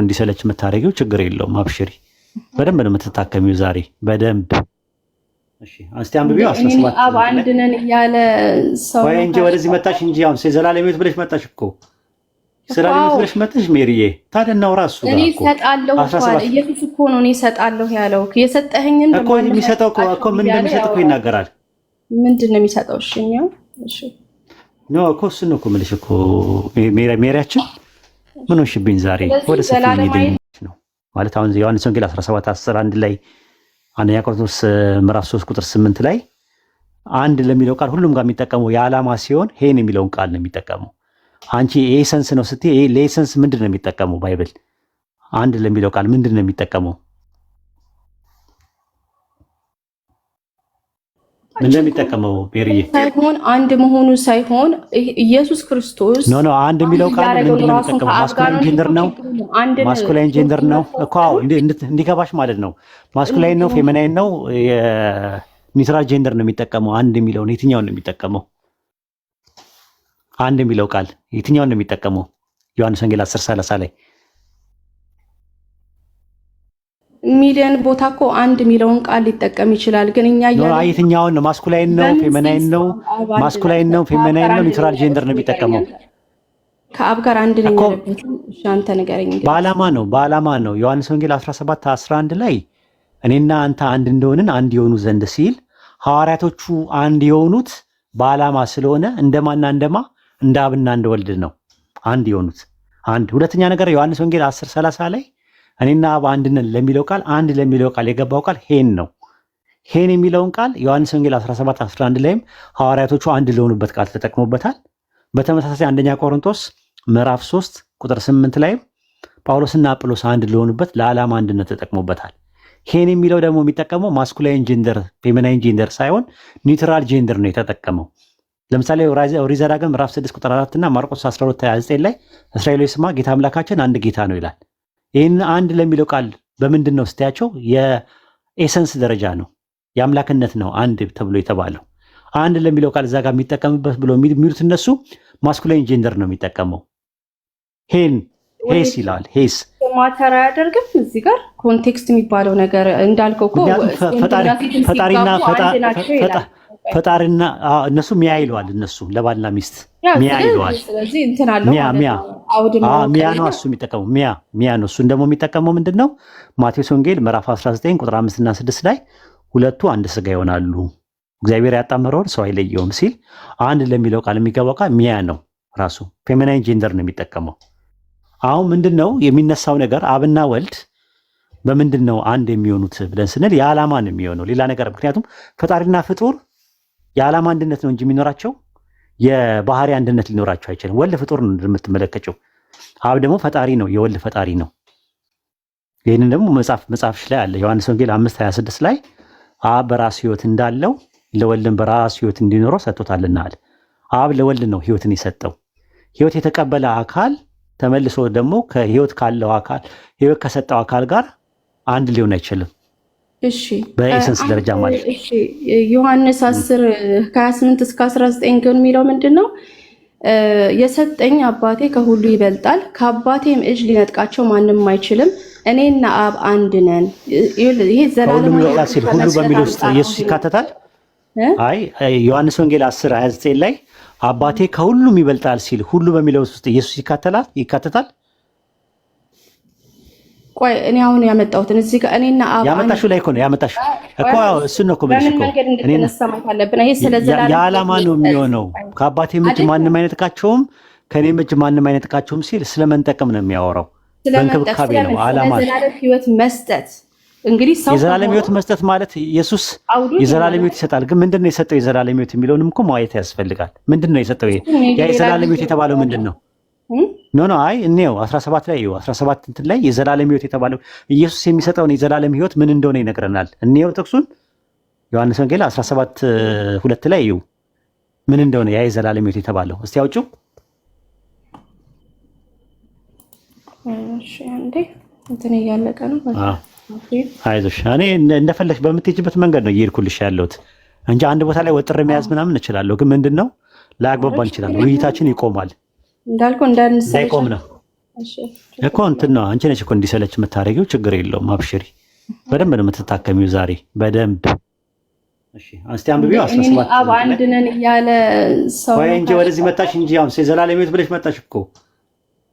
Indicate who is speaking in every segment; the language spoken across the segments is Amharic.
Speaker 1: እንዲሰለች የምታደርጊው ችግር የለውም። አብሽሪ፣ በደንብ ነው የምትታከሚው ዛሬ በደንብ። እሺ እስቲ አንብቢው 17
Speaker 2: አብ አንድ ነን ያለ ሰው
Speaker 1: ወይ እንጂ ወደዚህ መጣሽ እንጂ አሁን ዘላለም ሕይወት ብለሽ መጣሽ እኮ ዘላለም ሕይወት ብለሽ መጣሽ ሜሪዬ። ታዲያ ነው ራሱ ጋር
Speaker 2: እኔ ሰጣለሁ እኮ ኢየሱስ እኮ ነው እኔ ሰጣለሁ ያለው። የሰጠኸኝን
Speaker 1: እኮ የሚሰጠው እኮ ምን እንደሚሰጠው እኮ ይናገራል።
Speaker 2: ምንድን ነው የሚሰጠው? እሺ
Speaker 1: ነው እኮ እሱ ነው እኮ የምልሽ እኮ ሜሪያችን ምን ሆንሽብኝ ዛሬ? ወደ ሰፊኝ ነው ማለት አሁን ዮሐንስ ወንጌል 17:11 ላይ አንደኛ ቆሮንቶስ ምዕራፍ 3 ቁጥር 8 ላይ አንድ ለሚለው ቃል ሁሉም ጋር የሚጠቀመው የዓላማ ሲሆን ሄን የሚለውን ቃል ነው የሚጠቀመው። አንቺ ኤሰንስ ነው ስትይ ለኤሰንስ ምንድን ነው የሚጠቀመው? ባይብል አንድ ለሚለው ቃል ምንድን ነው የሚጠቀመው? ምን እንደሚጠቀመው ቤሪዬ
Speaker 2: ሳይሆን አንድ መሆኑ ሳይሆን ኢየሱስ ክርስቶስ
Speaker 1: ኖ አንድ የሚለው ቃል ምንድን ነው የሚጠቀመው? ማስኩላይን ጀንደር ነው። ማስኩላይን ጀንደር ነው እኮ እንዲገባሽ ማለት ነው። ማስኩላይን ነው ፌሚናይን ነው ኒውትራል ጀንደር ነው የሚጠቀመው። አንድ የሚለውን የትኛውን ነው የሚጠቀመው? አንድ የሚለው ቃል የትኛውን ነው የሚጠቀመው? ዮሐንስ ወንጌል 10:30 ላይ
Speaker 2: ሚሊዮን ቦታ እኮ አንድ የሚለውን ቃል ሊጠቀም ይችላል። ግን እኛ
Speaker 1: የትኛውን ነው? ማስኩላይን ነው ፌሚናይን ነው? ማስኩላይን ነው ፌሚናይን ነው ኒውትራል ጀንደር ነው የሚጠቀመው?
Speaker 2: ከአብ ጋር አንድ ነኝ ያለበት እሺ፣ አንተ ንገረኝ።
Speaker 1: በዓላማ ነው። ዮሐንስ ወንጌል 17:11 ላይ እኔና አንተ አንድ እንደሆንን አንድ የሆኑ ዘንድ ሲል ሐዋርያቶቹ አንድ የሆኑት በዓላማ ስለሆነ እንደማና እንደ አብና እንደ ወልድ ነው አንድ የሆኑት። አንድ ሁለተኛ ነገር ዮሐንስ ወንጌል 10:30 ላይ እኔና አብ አንድ ነን ለሚለው ቃል አንድ ለሚለው ቃል የገባው ቃል ሄን ነው። ሄን የሚለውን ቃል ዮሐንስ ወንጌል 17:11 ላይም ሐዋርያቶቹ አንድ ለሆኑበት ቃል ተጠቅሞበታል። በተመሳሳይ አንደኛ ቆሮንቶስ ምዕራፍ 3 ቁጥር 8 ላይም ጳውሎስና አጵሎስ አንድ ለሆኑበት ለዓላማ አንድነት ተጠቅሞበታል። ሄን የሚለው ደግሞ የሚጠቀመው ማስኩላይን ጀንደር ፌሚናይን ጀንደር ሳይሆን ኒውትራል ጀንደር ነው የተጠቀመው። ለምሳሌ ኦሪት ዘዳግም ምዕራፍ 6 ቁጥር 4 እና ማርቆስ 12:29 ላይ እስራኤሎች ስማ ጌታ አምላካችን አንድ ጌታ ነው ይላል። ይህን አንድ ለሚለው ቃል በምንድን ነው ስትያቸው የኤሰንስ ደረጃ ነው የአምላክነት ነው አንድ ተብሎ የተባለው። አንድ ለሚለው ቃል እዛ ጋር የሚጠቀምበት ብሎ የሚሉት እነሱ ማስኩላይን ጀንደር ነው የሚጠቀመው። ሄስ ይላል። ሄስ
Speaker 2: ማተር አያደርግም። እዚህ ጋር ኮንቴክስት የሚባለው ነገር እንዳልከው እኮ
Speaker 1: ፈጣሪና እነሱ ሚያ ይለዋል። እነሱ ለባልና ሚስት ሚያ ይለዋል።
Speaker 2: ስለዚህ እንትን አለው
Speaker 1: ሚያ ነው እሱ የሚጠቀመው ሚያ ነው። እሱን ደግሞ የሚጠቀመው ምንድነው? ማቴዎስ ወንጌል ምዕራፍ 19 ቁጥር 5 እና 6 ላይ ሁለቱ አንድ ስጋ ይሆናሉ እግዚአብሔር ያጣመረውን ሰው አይለየውም ሲል አንድ ለሚለው ቃል የሚገባው ቃል ሚያ ነው። ራሱ ፌሚናይን ጀንደር ነው የሚጠቀመው። አሁን ምንድነው የሚነሳው ነገር? አብና ወልድ በምንድን ነው አንድ የሚሆኑት ብለን ስንል የዓላማ ነው የሚሆነው ሌላ ነገር። ምክንያቱም ፈጣሪና ፍጡር የዓላማ አንድነት ነው እንጂ የሚኖራቸው የባህሪ አንድነት ሊኖራቸው አይችልም። ወልድ ፍጡር ነው እንደምትመለከቸው፣ አብ ደግሞ ፈጣሪ ነው፣ የወልድ ፈጣሪ ነው። ይህንን ደግሞ መጽሐፍሽ ላይ አለ። ዮሐንስ ወንጌል 5:26 ላይ አብ በራሱ ሕይወት እንዳለው ለወልድም በራሱ ሕይወት እንዲኖረው ሰጥቶታልና አለ። አብ ለወልድ ነው ሕይወትን የሰጠው። ሕይወት የተቀበለ አካል ተመልሶ ደግሞ ከሕይወት ካለው አካል ሕይወት ከሰጠው አካል ጋር አንድ ሊሆን አይችልም።
Speaker 2: እሺ
Speaker 1: በኤሰንስ ደረጃ ማለት
Speaker 2: እሺ ዮሐንስ 10:28 እስከ 19 ግን የሚለው ምንድነው? የሰጠኝ አባቴ ከሁሉ ይበልጣል፣ ከአባቴም እጅ ሊነጥቃቸው ማንም አይችልም። እኔና አብ አንድ ነን። ይሄ ዘላለም
Speaker 1: ይበልጣል ሲል ሁሉ በሚለው ውስጥ ኢየሱስ ይካተታል። አይ ዮሐንስ ወንጌል 10:29 ላይ አባቴ ከሁሉም ይበልጣል ሲል ሁሉ በሚለው ውስጥ ኢየሱስ ይካተታል። ቆይ
Speaker 2: እኔ አሁን ያመጣሁትን እዚህ ጋር እኔና አብ
Speaker 1: ያመጣሽው ላይ እኮ ነው ያመጣሽው እኮ እሱ ነው እኮ ማለት እኮ
Speaker 2: እኔና ሰማት አለብን። ይሄ ስለ ዘላለም
Speaker 1: የዓላማ ነው የሚሆነው። ከአባቴ እጅ ማንም አይነጥቃቸውም ከኔም እጅ ማንም አይነጥቃቸውም ሲል ስለመንጠቅም ነው የሚያወራው። በእንክብካቤ ነው ዓላማ
Speaker 2: የዘላለም ሕይወት መስጠት። እንግዲህ ሰው
Speaker 1: የዘላለም ሕይወት መስጠት ማለት ኢየሱስ የዘላለም ሕይወት ይሰጣል። ግን ምንድነው የሰጠው የዘላለም ሕይወት የሚለውንም እኮ ማየት ያስፈልጋል። ምንድነው የሰጠው? የዘላለም ሕይወት የተባለው ምንድነው? ኖ አይ እኔው 17 ላይ 17 እንትን ላይ የዘላለም ሕይወት የተባለው ኢየሱስ የሚሰጠውን የዘላለም ሕይወት ምን እንደሆነ ይነግረናል። እኔው ጥቅሱን ዮሐንስ ወንጌል 17:2 ላይ ምን እንደሆነ ያ የዘላለም ሕይወት የተባለው እስቲ አውጪው።
Speaker 2: እሺ አንዴ እንትን እያለቀ ነው።
Speaker 1: አይዞሽ እኔ እንደፈለግሽ በምትሄጂበት መንገድ ነው እየሄድኩልሽ ያለሁት እንጂ አንድ ቦታ ላይ ወጥሬ መያዝ ምናምን እችላለሁ። ግን ምንድነው ላያግባባን ይችላል። ውይይታችን ይቆማል።
Speaker 2: እንዳልኩ እንዳይቆም ነው እሺ
Speaker 1: እኮ እንትን ነው። አንቺ ነሽ እኮ እንዲሰለች የምታደርጊው። ችግር የለውም አብሽሪ። በደንብ ነው የምትታከሚው ዛሬ በደንብ። እሺ አንስቲ አንብቢው 17
Speaker 2: አብ አንድ ነን እያለ ሰው
Speaker 1: ወይ እንጂ ወደዚህ መጣሽ እንጂ አሁን የዘላለም ሕይወት ብለሽ መጣሽ እኮ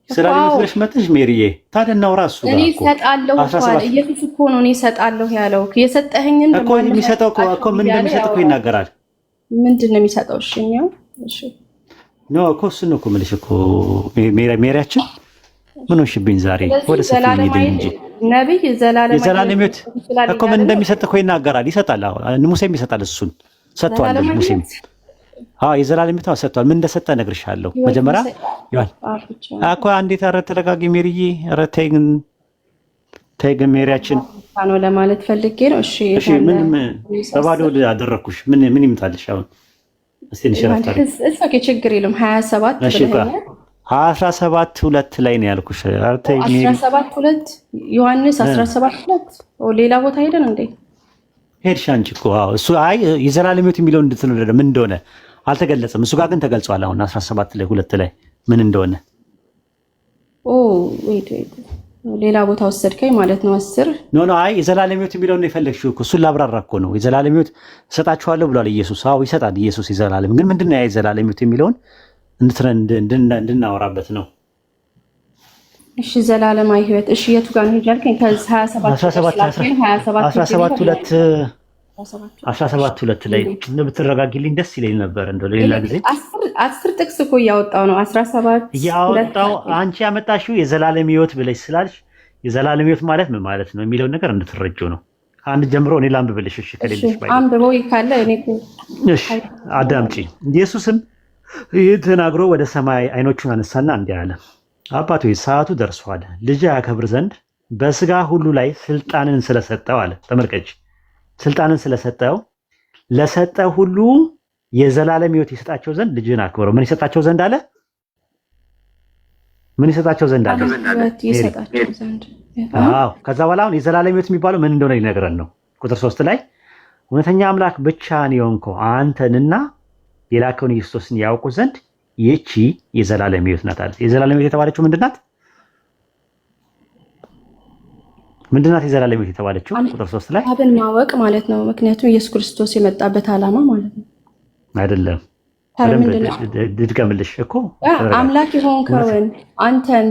Speaker 1: ዘላለም ሕይወት ብለሽ መጣሽ ሜሪዬ። ታዲያ ነው ራሱ ጋር
Speaker 2: እኔ እሰጣለሁ እኮ ኢየሱስ እኮ ነው እኔ እሰጣለሁ ያለው። የሰጠኸኝን
Speaker 1: እኮ የሚሰጠው እኮ ምን እንደሚሰጥ እኮ ይናገራል።
Speaker 2: ምንድን ነው የሚሰጠው? እሺ ነው እሺ
Speaker 1: ነው እኮ እሱን ነው እኮ የምልሽ እኮ ሜሪያችን ምን ሆንሽብኝ ዛሬ? ወደ ሰፊ እንጂ
Speaker 2: ነብይ የዘላለም
Speaker 1: ሕይወት እኮ ምን እንደሚሰጥ እኮ ይናገራል። ይሰጣል። ሙሴም ይሰጣል። እሱን ሰጥቷል። ሙሴም የዘላለም ሕይወት ሰጥቷል። ምን እንደሰጠ እነግርሻለሁ። መጀመሪያ ይዋል እኮ አንዴት። ኧረ ተረጋጊ ሜሪዬ። ኧረ ተይ ግን ሜሪያችን
Speaker 2: ነው ለማለት ፈልጌ ነው። እሺ
Speaker 1: ምን በባዶ አደረኩሽ? ምን ይምጣልሽ አሁን? እስቲ እንሽራታለን።
Speaker 2: እሱ ችግር የለም። 27 ብለኸኛል።
Speaker 1: 17:2 ላይ ነው ያልኩሽ።
Speaker 2: 17:2 ዮሐንስ 17:2 ሌላ ቦታ ሄደን እንዴ?
Speaker 1: ሄድሽ አንቺ እኮ እሱ የዘላለም ሕይወት የሚለው እንድትነደ ምን እንደሆነ አልተገለጸም። እሱ ጋር ግን ተገልጿል። አሁን 17:2 ላይ ምን እንደሆነ
Speaker 2: ወይት ሌላ ቦታ ወሰድከኝ ማለት ነው። 10
Speaker 1: ኖ የዘላለም ሕይወት የሚለው ነው የፈለግሽው እኮ። እሱን ላብራራ እኮ ነው። የዘላለም ሕይወት እሰጣችኋለሁ ብሏል ኢየሱስ። ይሰጣል ኢየሱስ የዘላለም። ግን ምንድነው የዘላለም ሕይወት የሚለውን እንድናወራበት ነው።
Speaker 2: እሺ ዘላለማዊ ሕይወት እሺ የቱ ጋር ነው ያልከኝ?
Speaker 1: ከ17:2 ላይ ብትረጋጊልኝ ደስ ይለኝ ነበር። እንደው ሌላ ጊዜ
Speaker 2: 10 ጥቅስ እኮ እያወጣው ነው። 17
Speaker 1: እያወጣው አንቺ ያመጣሽው የዘላለም ሕይወት ብለሽ ስላልሽ የዘላለም ሕይወት ማለት ምን ማለት ነው የሚለውን ነገር እንድትረጂው ነው። አንድ ጀምሮ እኔ ላንብብልሽ። እሺ ከሌለሽ ባይ
Speaker 2: አንብበው ይካለ እኔ
Speaker 1: እሺ አዳምጪ። ኢየሱስም ይህ ተናግሮ ወደ ሰማይ አይኖቹን አነሳና እንዲህ አለ። አባቱ ሰዓቱ ደርሷል፣ ልጅ ያከብር ዘንድ በስጋ ሁሉ ላይ ስልጣንን ስለሰጠው አለ። ተመልከች፣ ስልጣንን ስለሰጠው ለሰጠው ሁሉ የዘላለም ሕይወት ይሰጣቸው ዘንድ ልጅን አክብረው። ምን ይሰጣቸው ዘንድ አለ? ምን ይሰጣቸው ዘንድ አለ? አዎ። ከዛ በኋላ አሁን የዘላለም ሕይወት የሚባለው ምን እንደሆነ ሊነግረን ነው። ቁጥር 3 ላይ እውነተኛ አምላክ ብቻህን የሆንከው አንተንና የላከውን ኢየሱስን ያውቁ ዘንድ ይህቺ የዘላለም ሕይወት ናት አለ። የዘላለም ሕይወት የተባለችው ምንድናት? ምንድናት የዘላለም ሕይወት የተባለችው? ቁጥር 3 ላይ
Speaker 2: አብን ማወቅ ማለት ነው። ምክንያቱም ኢየሱስ ክርስቶስ የመጣበት ዓላማ ማለት ነው።
Speaker 1: አይደለም ድድገምልሽ እኮ
Speaker 2: አምላክ የሆንከውን አንተን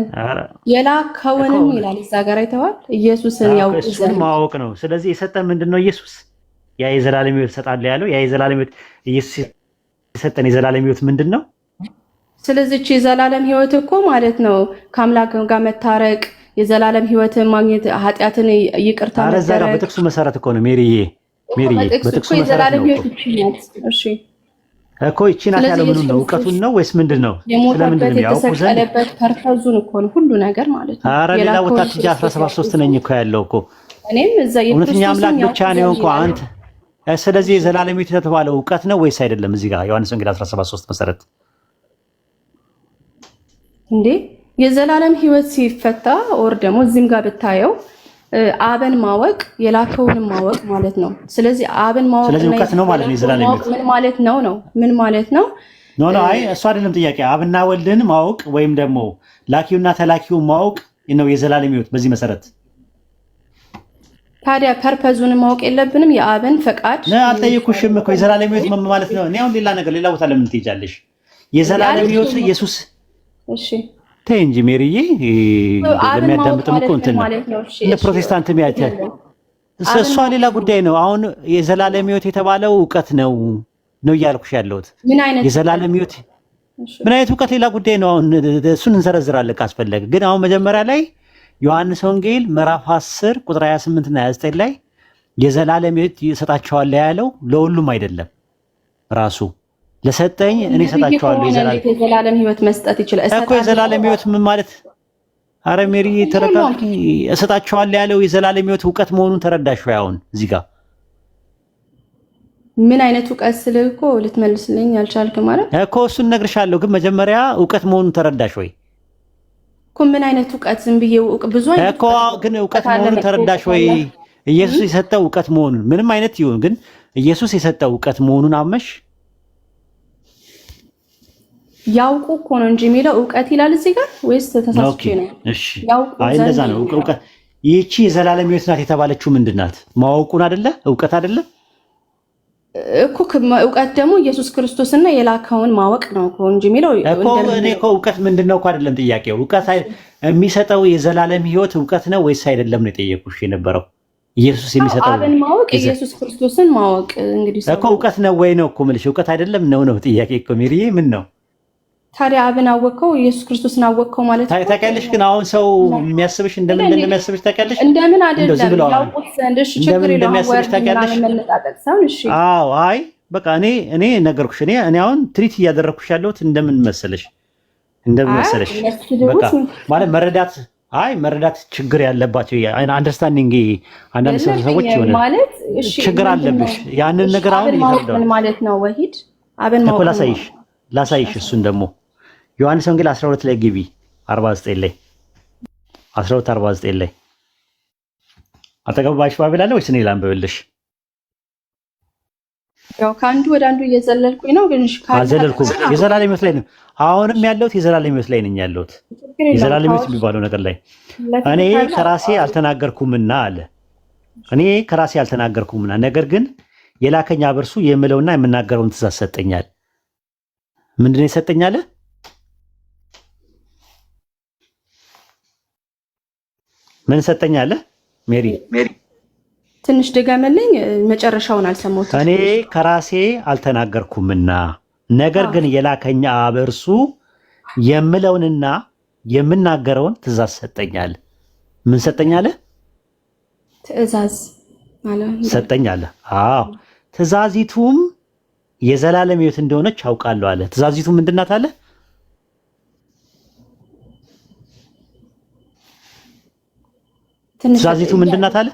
Speaker 2: የላከውንም ይላል እዛ ጋር አይተዋል። ኢየሱስን ያውቁ ዘንድ
Speaker 1: ማወቅ ነው። ስለዚህ የሰጠን ምንድነው? ኢየሱስ ያ የዘላለም ሕይወት እሰጣለሁ ያለው ያ የዘላለም ሕይወት ኢየሱስ የሰጠን የዘላለም ሕይወት ምንድን ነው?
Speaker 2: ስለዚህ የዘላለም ሕይወት እኮ ማለት ነው ከአምላክ ጋር መታረቅ፣ የዘላለም ሕይወትን ማግኘት፣ ኃጢአትን ይቅርታ
Speaker 1: ማድረግ። በጥቅሱ መሰረት እኮ ነው ሜሪዬ፣ በጥቅሱ መሰረት ነው እሺ እኮ ይቺ ናት ያለው። ምኑን ነው? እውቀቱን ነው ወይስ ምንድን ነው? ስለምንድን ነው ያውቁ ዘንድ
Speaker 2: የተሰቀለበት ፐርፐዙን እኮ ነው ሁሉ ነገር ማለት ነው።
Speaker 1: ኧረ ሌላ ቦታ ትጂ 17:3 ነኝ እኮ ያለው እኮ
Speaker 2: እኔም እዛ
Speaker 1: እውነተኛ አምላክ ብቻ ነው እኮ አንተ። ስለዚህ የዘላለም ሕይወት የተባለው እውቀት ነው ወይስ አይደለም? እዚህ ጋር ዮሐንስ ወንጌል 17:3 መሰረት
Speaker 2: እንዴ የዘላለም ሕይወት ሲፈታ ኦር ደግሞ እዚህም ጋር ብታየው አብን ማወቅ የላከውንም ማወቅ ማለት ነው። ስለዚህ አብን ማወቅ
Speaker 1: ስለዚህ እውቀት ነው ማለት ነው። የዘላለም ሕይወት
Speaker 2: ምን ማለት ነው? ምን ማለት ነው?
Speaker 1: አይ እሱ አይደለም ጥያቄ። አብና ወልድን ማወቅ ወይም ደግሞ ላኪውና ተላኪውን ማወቅ ነው የዘላለም ሕይወት። በዚህ መሰረት
Speaker 2: ታዲያ ፐርፐዙን ማወቅ የለብንም? የአብን ፈቃድ
Speaker 1: አልጠየኩሽም እኮ የዘላለም ሕይወት ምን ማለት ነው? እኔ አሁን ሌላ ነገር ሌላ ቦታ ለምን ትሄጃለሽ? የዘላለም ሕይወት ኢየሱስ
Speaker 2: እሺ
Speaker 1: ተይ እንጂ ሜሪዬ፣ ለሚያዳምጥም እኮ እንትን ነው እንደ ፕሮቴስታንት ሚያተ እሷ ሌላ ጉዳይ ነው። አሁን የዘላለም ሕይወት የተባለው እውቀት ነው እያልኩሽ ያለሁት። የዘላለም ሕይወት ምን አይነት እውቀት ሌላ ጉዳይ ነው። አሁን እሱን እንዘረዝራለን ካስፈለገ። ግን አሁን መጀመሪያ ላይ ዮሐንስ ወንጌል ምዕራፍ 10 ቁጥር 28 እና 29 ላይ የዘላለም ሕይወት ይሰጣቸዋል ያለው ለሁሉም አይደለም ራሱ ለሰጠኝ እኔ እሰጣቸዋለሁ።
Speaker 2: የዘላለም ሕይወት መስጠት ይችላል
Speaker 1: እኮ የዘላለም ሕይወት ምን ማለት? አረ ሜሪ ተረጋጊ። እሰጣቸዋለሁ ያለው የዘላለም ሕይወት እውቀት መሆኑን ተረዳሽ ወይ? አሁን እዚህ ጋር
Speaker 2: ምን አይነት እውቀት ስልህ እኮ ልትመልስልኝ አልቻልክም ማለት
Speaker 1: እኮ እሱን እነግርሻለሁ። ግን መጀመሪያ እውቀት መሆኑን ተረዳሽ ወይ
Speaker 2: እኮ? ምን አይነት እውቀት? ዝም ብዬ ብዙ አይነት
Speaker 1: እኮ ግን እውቀት መሆኑን ተረዳሽ ወይ? ኢየሱስ የሰጠው እውቀት መሆኑን ምንም አይነት ይሁን ግን ኢየሱስ የሰጠው እውቀት መሆኑን አመሽ
Speaker 2: ያውቁ እኮ ነው እንጂ የሚለው እውቀት ይላል እዚህ ጋር ወይስ ተሳስቼ ነው?
Speaker 1: እሺ አይ እንደዛ ነው። እውቀት ይህቺ የዘላለም ሕይወት ናት የተባለችው ምንድን ናት? ማወቁን አይደለ? እውቀት አይደለ
Speaker 2: እኮ። እውቀት ደግሞ ኢየሱስ ክርስቶስና የላከውን ማወቅ ነው እኮ እንጂ የሚለው
Speaker 1: እኮ። እኔ እኮ እውቀት ምንድን ነው እኮ አይደለም ጥያቄው። እውቀት የሚሰጠው የዘላለም ሕይወት እውቀት ነው ወይስ አይደለም ነው የጠየቁሽ የነበረው። ኢየሱስ የሚሰጠው
Speaker 2: አብን ማወቅ ኢየሱስ ክርስቶስን ማወቅ እንግዲህ
Speaker 1: እኮ እውቀት ነው ወይ ነው እኮ የምልሽ። እውቀት አይደለም ነው ጥያቄ እኮ። ሜሪዬ ምን ነው
Speaker 2: ታዲያ አብን አወቅከው ኢየሱስ ክርስቶስን አወቅከው ማለት ነው።
Speaker 1: ታውቂያለሽ ግን አሁን ሰው የሚያስብሽ እንደምን እንደሚያስብሽ ታውቂያለሽ?
Speaker 2: እንደምን አይደለም ያውቁት ዘንድ እሺ፣ ችግር የለውም ታውቂያለሽ? እሺ
Speaker 1: አዎ፣ አይ በቃ እኔ ነገርኩሽ። እኔ አሁን ትሪት እያደረኩሽ ያለሁት እንደምን መሰለሽ በቃ ማለት መረዳት ችግር ያለባቸው አንደርስታንዲንግ አንዳንድ ሰዎች ይሆነ
Speaker 2: ማለት እሺ
Speaker 1: ችግር አለብሽ ያንን ነገር አሁን ይፈርዳል
Speaker 2: ማለት ነው። ወሂድ አብን
Speaker 1: ማወቅ ላሳይሽ እሱን ደግሞ ዮሐንስ ወንጌል 12 ላይ ግቢ 49 ላይ 12:49 ላይ አጠገባሽ ባይብል አለ ወይስ እኔ ላንብብልሽ?
Speaker 2: ያው ከአንዱ ወደ አንዱ እየዘለልኩኝ ነው ግን
Speaker 1: አልዘለልኩም። የዘላለም ሕይወት ላይ ነው አሁንም ያለሁት። የዘላለም ሕይወት ላይ ነኝ ያለሁት። የዘላለም ሕይወት የሚባለው ነገር ላይ እኔ ከራሴ አልተናገርኩምና አለ። እኔ ከራሴ አልተናገርኩምና ነገር ግን የላከኝ አብ እርሱ የምለውና የምናገረውን ትእዛዝ ሰጠኛል። ምንድነው የሰጠኛል? ምን ሰጠኛል? ሜሪ
Speaker 2: ትንሽ ድገምልኝ፣ መጨረሻውን አልሰማሁትም።
Speaker 1: እኔ ከራሴ አልተናገርኩምና ነገር ግን የላከኝ አብ እርሱ የምለውንና የምናገረውን ትእዛዝ ሰጠኛል። ምን ሰጠኛል?
Speaker 2: ትእዛዝ
Speaker 1: ሰጠኛል። አዎ ትእዛዚቱም የዘላለም ሕይወት እንደሆነች አውቃለሁ አለ። ትእዛዚቱ ምንድን ናት አለ? ትእዛዚቱ ምንድን ናት አለ?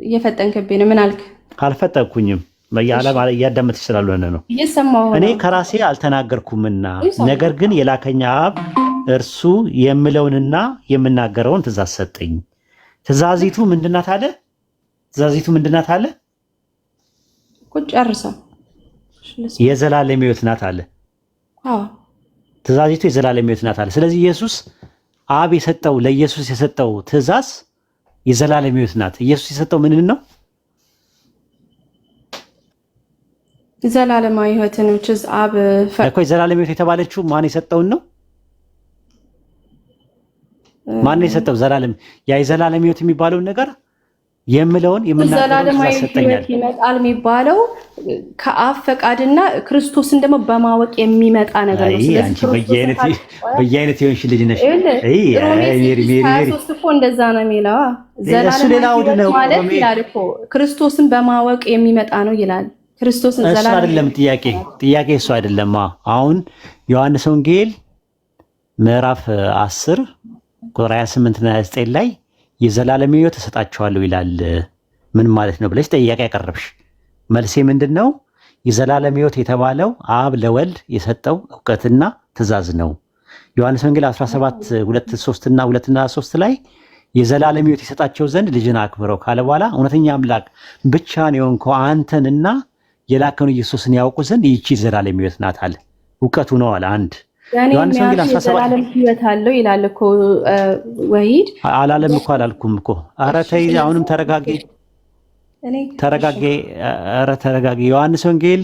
Speaker 2: እየፈጠንክብኝ ነው። ምን አልክ?
Speaker 1: አልፈጠንኩኝም። እያዳመጥሽ ስላልሆነ ነው። እኔ ከራሴ አልተናገርኩምና ነገር ግን የላከኝ አብ እርሱ የምለውንና የምናገረውን ትእዛዝ ሰጠኝ። ትእዛዚቱ ምንድን ናት አለ? ትእዛዚቱ ምንድን ናት አለ?
Speaker 2: ቁጭ አርሰው
Speaker 1: የዘላለም ሕይወት ናት አለ። ትእዛዚቱ የዘላለም ሕይወት ናት አለ። ስለዚህ ኢየሱስ አብ የሰጠው ለኢየሱስ የሰጠው ትእዛዝ የዘላለም ሕይወት ናት። ኢየሱስ የሰጠው ምንን ነው?
Speaker 2: ዘላለማዊ ሕይወትን which አብ
Speaker 1: እኮ የዘላለም ሕይወት የተባለችው ማን የሰጠውን ነው? ማን የሰጠው ዘላለም? ያ የዘላለም ሕይወት የሚባለውን ነገር የምለውን የምናገረውን ሰጠኛል።
Speaker 2: ይመጣል የሚባለው ከአብ ፈቃድና ክርስቶስን ደግሞ በማወቅ የሚመጣ ነገር ነው። ስለዚህ
Speaker 1: በየአይነት የሆንሽ ልጅ ነሽ።
Speaker 2: እኮ እንደዛ ነው የሚለው። ዘላለም ማለት ይላል እኮ ክርስቶስን በማወቅ የሚመጣ ነው ይላል። ክርስቶስን
Speaker 1: ዘላለም አይደለም ጥያቄ እሱ አይደለም። አሁን ዮሐንስ ወንጌል ምዕራፍ 10 ቁጥር 28 እና 29 ላይ የዘላለም ሕይወት እሰጣቸዋለሁ ይላል። ምን ማለት ነው ብለሽ ጥያቄ ያቀረብሽ፣ መልሴ ምንድን ነው? የዘላለም ሕይወት የተባለው አብ ለወልድ የሰጠው እውቀትና ትእዛዝ ነው። ዮሐንስ ወንጌል 17:2-3 እና 2:3 ላይ የዘላለም ሕይወት የሰጣቸው ዘንድ ልጅን አክብረው ካለ በኋላ እውነተኛ አምላክ ብቻን የሆንከው አንተንና የላከውን ኢየሱስን ያውቁ ዘንድ ይቺ ዘላለም ሕይወት ናት አለ። እውቀቱ ነው አለ። አንድ ዮሐንስ ወንጌል 17
Speaker 2: ሕይወት አለው ይላል እኮ ወሂድ
Speaker 1: አላለም እኮ አላልኩም እኮ። ኧረ ተይ አሁንም ተረጋጊ። ኧረ ተረጋጊ። ዮሐንስ ወንጌል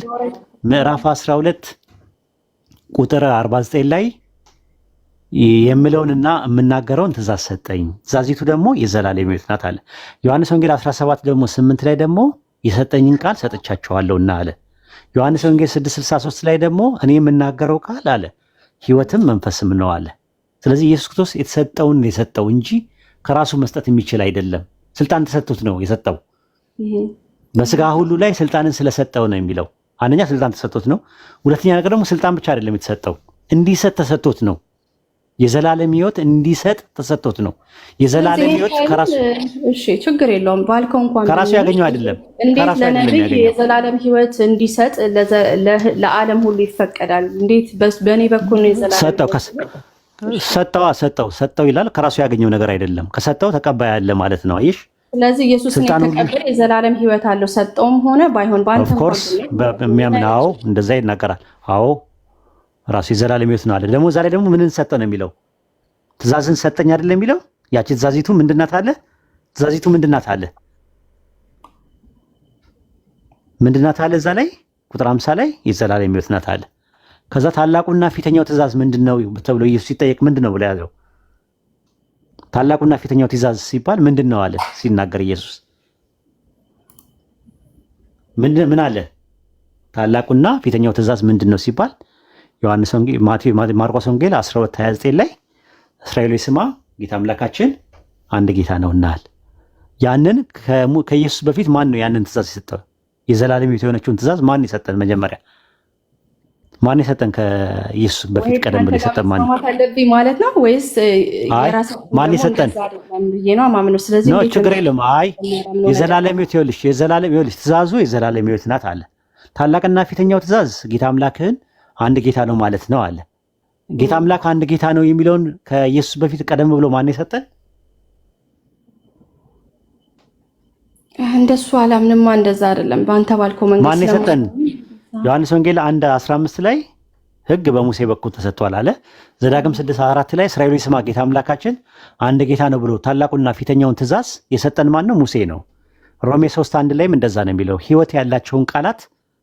Speaker 1: ምዕራፍ 12 ቁጥር 49 ላይ የምለውንና የምናገረውን ትእዛዝ ሰጠኝ፣ ትእዛዚቱ ደግሞ የዘላለም ሕይወት ናት አለ። ዮሐንስ ወንጌል 17 ደግሞ 8 ላይ ደግሞ የሰጠኝን ቃል ሰጥቻቸዋለሁና አለ። ዮሐንስ ወንጌል 6:63 ላይ ደግሞ እኔ የምናገረው ቃል አለ ሕይወትም መንፈስም ነው አለ። ስለዚህ ኢየሱስ ክርስቶስ የተሰጠውን የሰጠው እንጂ ከራሱ መስጠት የሚችል አይደለም። ስልጣን ተሰጥቶት ነው የሰጠው። በስጋ ሁሉ ላይ ስልጣንን ስለሰጠው ነው የሚለው። አንደኛ ስልጣን ተሰጥቶት ነው። ሁለተኛ ነገር ደግሞ ስልጣን ብቻ አይደለም የተሰጠው፣ እንዲሰጥ ተሰጥቶት ነው። የዘላለም ሕይወት እንዲሰጥ ተሰጥቶት ነው። የዘላለም ሕይወት ከራሱ
Speaker 2: ችግር የለውም ባልከው እንኳን
Speaker 1: ከራሱ ያገኘው አይደለም።
Speaker 2: እንዴት ለነብይ የዘላለም ሕይወት እንዲሰጥ ለዓለም ሁሉ ይፈቀዳል? እንዴት በእኔ በኩል ነው የዘላለም ሰጠው ይላል። ከራሱ ያገኘው ነገር አይደለም። ከሰጠው ተቀባይ አለ ማለት ነው። አይሽ ስለዚህ ኢየሱስን የተቀበለ የዘላለም ሕይወት አለው። ሰጠውም ሆነ ባይሆን ባንተ
Speaker 1: ኦፍ ኮርስ በሚያምናው እንደዛ ይናገራል። አዎ ራሱ የዘላለም ሕይወት ነው አለ። ደግሞ ዛሬ ደግሞ ምንን ሰጠ ነው የሚለው? ትእዛዝን ሰጠኝ አይደለም የሚለው? ያቺ ትእዛዚቱ ምንድናት አለ? ትእዛዚቱ ምንድናት አለ? ምንድናት አለ? እዛ ላይ ቁጥር 50 ላይ የዘላለም ሕይወት ናት አለ። ከዛ ታላቁና ፊተኛው ትእዛዝ ምንድነው ተብሎ ኢየሱስ ሲጠየቅ ምንድነው ብሎ ያዘው? ታላቁና ፊተኛው ትእዛዝ ሲባል ምንድነው አለ ሲናገር ኢየሱስ ምን አለ? ታላቁና ፊተኛው ትእዛዝ ምንድነው ሲባል ዮሐንስ ወንጌል ማርቆስ ወንጌል 12:29 ላይ እስራኤል ስማ ጌታ አምላካችን አንድ ጌታ ነውና አለ። ያንን ከኢየሱስ በፊት ማን ነው ያንን ትእዛዝ የሰጠው? የዘላለም ሕይወት የሆነችውን ትእዛዝ ማን የሰጠን? መጀመሪያ ማን የሰጠን? ከኢየሱስ በፊት ቀደም ብሎ የሰጠን ማን
Speaker 2: ማለት ነው ወይስ
Speaker 1: የራሱ ማን የሰጠን? ነው ችግር የለም። አይ የዘላለም ሕይወት ይኸውልሽ፣ ይኸውልሽ ትእዛዙ የዘላለም ሕይወት ናት አለ። ታላቅና ፊተኛው ትእዛዝ ጌታ አምላክህን አንድ ጌታ ነው ማለት ነው አለ። ጌታ አምላክ አንድ ጌታ ነው የሚለውን ከኢየሱስ በፊት ቀደም ብሎ ማን የሰጠን?
Speaker 2: እንደሱ አላምንማ። እንደዛ አይደለም። በአንተ ባልከው መንገድ
Speaker 1: ማን የሰጠን? ዮሐንስ ወንጌል 1:15 ላይ ሕግ በሙሴ በኩል ተሰጥቷል አለ። ዘዳግም 6:4 ላይ እስራኤል ስማ ጌታ አምላካችን አንድ ጌታ ነው ብሎ ታላቁና ፊተኛውን ትእዛዝ የሰጠን ማን ነው? ሙሴ ነው። ሮሜ 3:1 ላይም እንደዛ ነው የሚለው። ሕይወት ያላቸውን ቃላት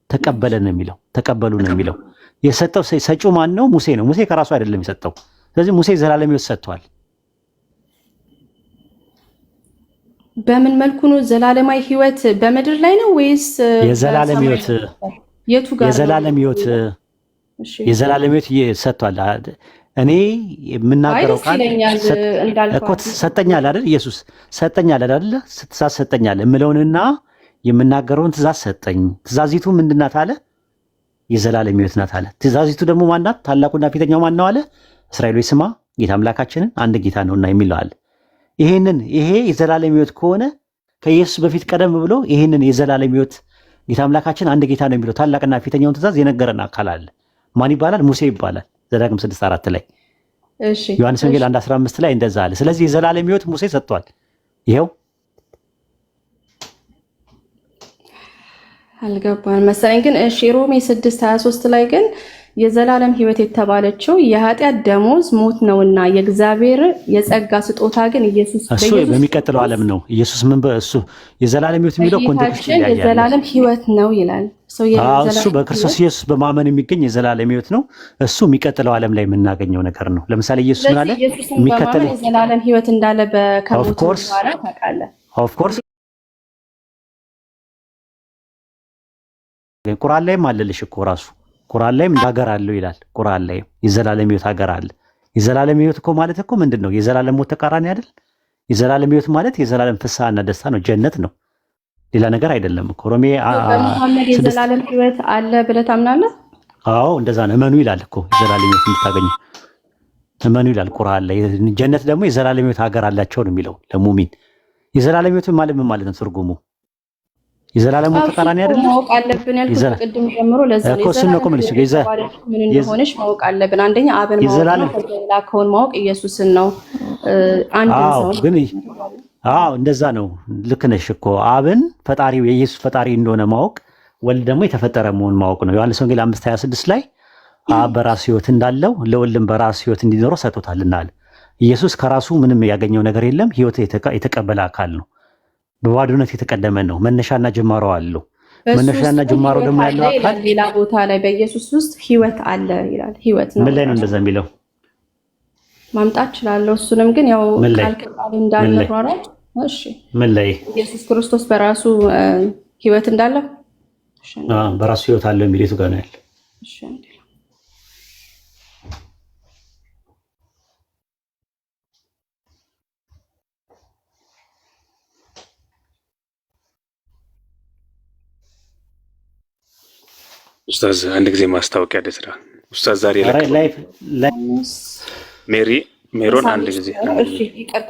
Speaker 1: ተቀበለ ነው የሚለው። ተቀበሉ ነው የሚለው። የሰጠው ሰጪው ማን ነው? ሙሴ ነው። ሙሴ ከራሱ አይደለም የሰጠው። ስለዚህ ሙሴ ዘላለም ሕይወት ሰጥቷል።
Speaker 2: በምን መልኩ ነው ዘላለማዊ ሕይወት? በምድር ላይ ነው ወይስ
Speaker 1: የዘላለም ሕይወት?
Speaker 2: የቱ ጋር
Speaker 1: የዘላለም ሕይወት? የዘላለም ሕይወት ሰጥቷል። እኔ የምናገረው ቃል እኮ ሰጠኛል አይደል? ኢየሱስ ሰጠኛል አይደል? ትእዛዝ ሰጠኛል እምለውንና የምናገረውን ትእዛዝ ሰጠኝ። ትእዛዚቱ ምንድናት አለ? የዘላለም ሕይወት ናት አለ። ትእዛዚቱ ደግሞ ማናት? ታላቁና ፊተኛው ማን ነው አለ? እስራኤል ሆይ ስማ ጌታ አምላካችንን አንድ ጌታ ነውና የሚለው አለ። ይሄ የዘላለም ሕይወት ከሆነ ከኢየሱስ በፊት ቀደም ብሎ ይሄንን የዘላለም ሕይወት ጌታ አምላካችን አንድ ጌታ ነው የሚለው ታላቅና ፊተኛውን ትእዛዝ የነገረን አካል አለ። ማን ይባላል? ሙሴ ይባላል። ዘዳግም 6:4 ላይ እሺ። ዮሐንስ ወንጌል 1:15 ላይ እንደዛ አለ። ስለዚህ የዘላለም ሕይወት ሙሴ ሰጥቷል። ይሄው
Speaker 2: አልገባን መሰለኝ። ግን እሺ ሮሜ 6:23 ላይ ግን የዘላለም ሕይወት የተባለችው የኃጢአት ደሞዝ ሞት ነውና የእግዚአብሔር የጸጋ ስጦታ ግን ኢየሱስ
Speaker 1: እሱ በሚቀጥለው ዓለም ነው። ኢየሱስ ምን በእሱ የዘላለም ሕይወት የሚለው ኮንቴክስት ያያል።
Speaker 2: የዘላለም ሕይወት ነው ይላል።
Speaker 1: እሱ በክርስቶስ ኢየሱስ በማመን የሚገኝ የዘላለም ሕይወት ነው። እሱ የሚቀጥለው ዓለም ላይ የምናገኘው ነገር ነው። ለምሳሌ ኢየሱስ ምን አለ?
Speaker 2: የሚቀጥለው የዘላለም ሕይወት እንዳለ በከሞቱ በኋላ ታውቃለህ።
Speaker 1: ኦፍ ኮርስ ቁርአን ላይም አለልሽ እኮ ራሱ ቁርአን ላይም ሀገር አለው ይላል። ቁርአን ላይም የዘላለም ሕይወት ሀገር አለ። የዘላለም ሕይወት እኮ ማለት እኮ ምንድን ነው? የዘላለም ሞት ተቃራኒ አይደል? የዘላለም ሕይወት ማለት የዘላለም ፍስሐና ደስታ ነው፣ ጀነት ነው፣ ሌላ ነገር አይደለም እኮ። ሮሜ
Speaker 2: በመሐመድ የዘላለም ሕይወት አለ ብለህ ታምናለህ?
Speaker 1: አዎ እንደዛ ነው። እመኑ ይላል እኮ የዘላለም ሕይወት እንድታገኙ እመኑ ይላል ቁርአን ላይ። ጀነት ደግሞ የዘላለም ሕይወት ሀገር አላቸው ነው የሚለው ለሙሚን። የዘላለም ሕይወት ማለት ምን ማለት ነው ትርጉሙ? የዘላለም ሞት ተቃራኒ አይደለም።
Speaker 2: ማወቅ አለብን ያልኩት ቅድም ጀምሮ ለዛ ነው። ምን እንደሆነች ማወቅ አለብን። አንደኛ አብን ማወቅ ነው፣ የላከውን ማወቅ ኢየሱስን ነው። አንድ ሰው ግን
Speaker 1: እንደዛ ነው። ልክ ነሽ እኮ አብን ፈጣሪው የኢየሱስ ፈጣሪ እንደሆነ ማወቅ፣ ወልድ ደግሞ የተፈጠረ መሆን ማወቅ ነው። ዮሐንስ ወንጌል 5:26 ላይ አብ በራሱ ሕይወት እንዳለው ለወልድም በራሱ ሕይወት እንዲኖረው ሰጥቶታልና አለ። ኢየሱስ ከራሱ ምንም ያገኘው ነገር የለም። ሕይወት የተቀበለ አካል ነው። በባዶነት የተቀደመ ነው። መነሻና ጅማሮ አለው። መነሻና ጅማሮ ደግሞ ያለው አካል
Speaker 2: ሌላ ቦታ ላይ በኢየሱስ ውስጥ ሕይወት አለ ይላል። ሕይወት ነው።
Speaker 1: ምን ላይ ነው እንደዛ የሚለው?
Speaker 2: ማምጣት እችላለሁ። እሱንም ግን ያው ቃል ከቃል እንዳልመሯራት። እሺ
Speaker 1: ምን ላይ?
Speaker 2: ኢየሱስ ክርስቶስ በራሱ ሕይወት እንዳለው
Speaker 1: በራሱ ሕይወት አለው የሚል የቱ ጋር ነው ያለው?
Speaker 2: እሺ
Speaker 3: ኡስታዝ አንድ ጊዜ ማስታወቂያ ለስራ ኡስታዝ ዛሬ ሜሮን አንድ ጊዜ
Speaker 2: እሺ፣ ይቅርታ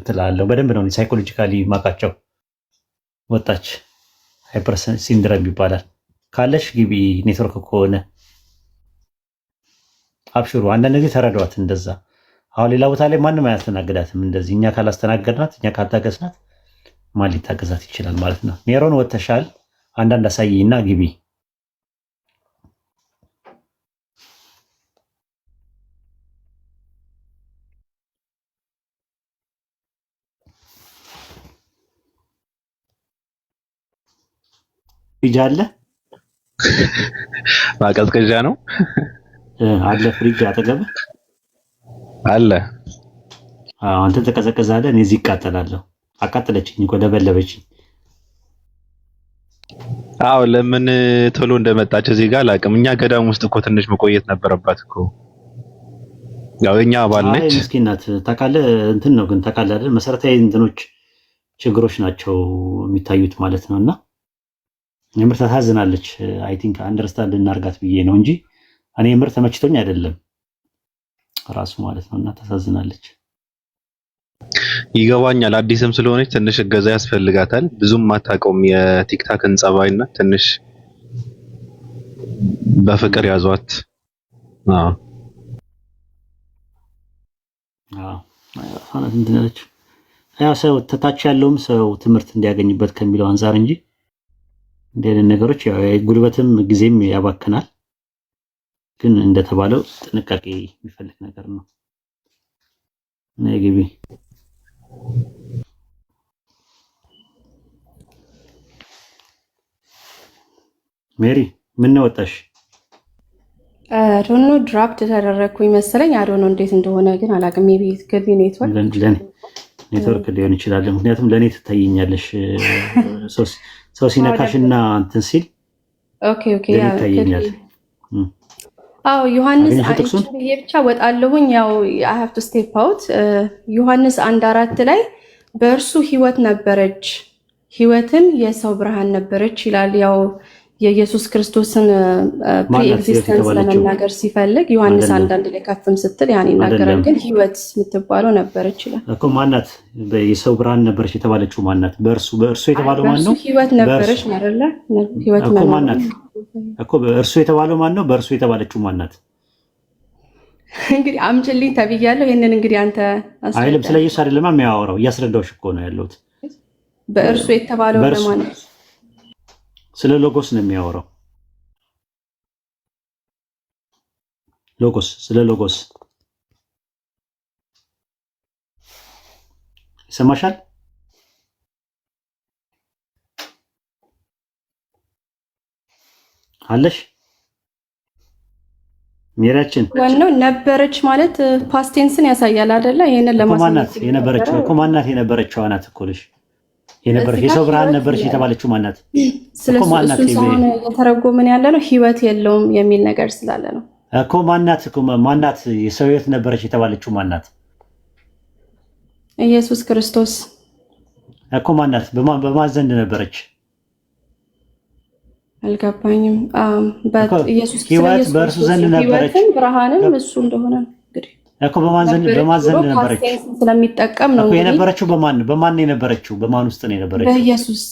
Speaker 1: ትላለህ። በደንብ ነው ሳይኮሎጂካሊ ማቃቸው። ወጣች ሃይፐር ሲንድረም ይባላል። ካለሽ ግቢ ኔትወርክ ከሆነ አብሽሩ። አንዳንድ ጊዜ ተረዷት እንደዛ። አሁን ሌላ ቦታ ላይ ማንም አያስተናግዳትም እንደዚህ። እኛ ካላስተናገድናት፣ እኛ ካልታገስናት ማን ሊታገዛት ይችላል ማለት ነው። ሜሮን ወጥተሻል። አንዳንድ አሳይና ግቢ። ፍሪጅ አለ
Speaker 4: ማቀዝቀዣ ነው
Speaker 1: አለ ፍሪጅ አጠገብህ
Speaker 4: አለ።
Speaker 1: አንተ ተቀዘቀዛለህ፣ እኔ እዚህ እቃጠላለሁ። አቃጠለችኝ እኮ ደበለበችኝ።
Speaker 4: አዎ ለምን ቶሎ እንደመጣች እዚህ ጋር አላውቅም። እኛ ገዳም ውስጥ እኮ ትንሽ መቆየት ነበረባት እኮ። ያው እኛ አባል ነች።
Speaker 1: አይ ምስኪን ናት። ታውቃለህ እንትን ነው ግን ታውቃለህ አይደል? መሰረታዊ እንትኖች ችግሮች ናቸው የሚታዩት ማለት ነውና የምር ታሳዝናለች። አይ ቲንክ አንደርስታንድ እናርጋት ብዬ ነው እንጂ እኔ የምር ተመችቶኝ አይደለም ራሱ ማለት ነውና ታሳዝናለች።
Speaker 4: ይገባኛል። አዲስም ስለሆነች ትንሽ እገዛ ያስፈልጋታል። ብዙም አታውቀውም የቲክታክን ጸባይና ትንሽ በፍቅር ያዟት። አዎ
Speaker 1: ፋናት እንትነች ያው ሰው ተታች ያለውም ሰው ትምህርት እንዲያገኝበት ከሚለው አንፃር እንጂ እንደ አይነት ነገሮች ያው ጉልበትም ጊዜም ያባክናል። ግን እንደተባለው ጥንቃቄ የሚፈልግ ነገር ነው። ነግቢ ሜሪ ምን ነው ወጣሽ?
Speaker 2: ዶኖ ድራፕት ተደረግኩኝ መሰለኝ። አዶኖ እንዴት እንደሆነ ግን አላውቅም። የቤት ገቢ ኔትወርክ ሊሆን ይችላል። ምክንያቱም ለእኔ ትታየኛለሽ ሰው ሲነካሽና እንትን ሲል ኦኬ ይታየኛል። አዎ ዮሐንስ ብዬ ብቻ ወጣለሁኝ። ያው አይ ሃቭ ቱ ስቴፕ አውት። ዮሐንስ 1:4 ላይ በእርሱ ሕይወት ነበረች፣ ሕይወትም የሰው ብርሃን ነበረች ይላል። ያው የኢየሱስ ክርስቶስን ፕሪኤግዚስተንስ ለመናገር ሲፈልግ ዮሐንስ 1:1 ላይ ከፍም ስትል ያን ይናገራል። ግን ሕይወት የምትባለው ነበረች ይላል
Speaker 1: እኮ። ማናት የሰው ብርሃን ነበረች የተባለችው? ማናት? በእርሱ የተባለው ማን ነው?
Speaker 2: ሕይወት ነበረች አይደለ? ሕይወት
Speaker 1: እኮ ማናት እኮ በእርሱ የተባለው ማን ነው? በእርሱ የተባለችው ማናት?
Speaker 2: እንግዲህ አምጪልኝ ተብያለሁ። ይሄንን እንግዲህ አንተ
Speaker 1: አይልም። ስለ ኢየሱስ አይደለም የሚያወራው፣ እያስረዳሁሽ እኮ ነው ያለሁት።
Speaker 2: በእርሱ የተባለው ለማን ነው?
Speaker 1: ስለ ሎጎስ ነው የሚያወራው። ሎጎስ ስለ ሎጎስ ይሰማሻል? አለሽ ሜሪያችን
Speaker 2: ዋናው ነበረች ማለት ፓስቴንስን ያሳያል አይደለ? ይሄንን ለማሳየት
Speaker 1: የነበረችው እኮ ማናት? የነበረችው አናት እኮ ልሽ የነበረች የሰው ብርሃን ነበረች የተባለችው ማናት?
Speaker 2: ስለሱ ሳይሆን የተረጎመን ያለ ነው ሕይወት የለውም የሚል ነገር ስላለ ነው
Speaker 1: እኮ። ማናት የሰው ሕይወት ነበረች የተባለችው ማናት?
Speaker 2: ኢየሱስ ክርስቶስ
Speaker 1: እኮ ማናት? በማን ዘንድ ነበረች?
Speaker 2: አልገባኝም። ኢየሱስ
Speaker 1: ሕይወት በእርሱ ዘንድ ነበረች፣
Speaker 2: ብርሃንም እሱ እንደሆነ እንግዲህ
Speaker 1: እኮ በማን ዘንድ ነበረች?
Speaker 2: ስለሚጠቀም ነው
Speaker 1: እኮ የነበረችው በማን ነው የነበረችው? በማን ውስጥ ነው የነበረችው?
Speaker 2: በኢየሱስ።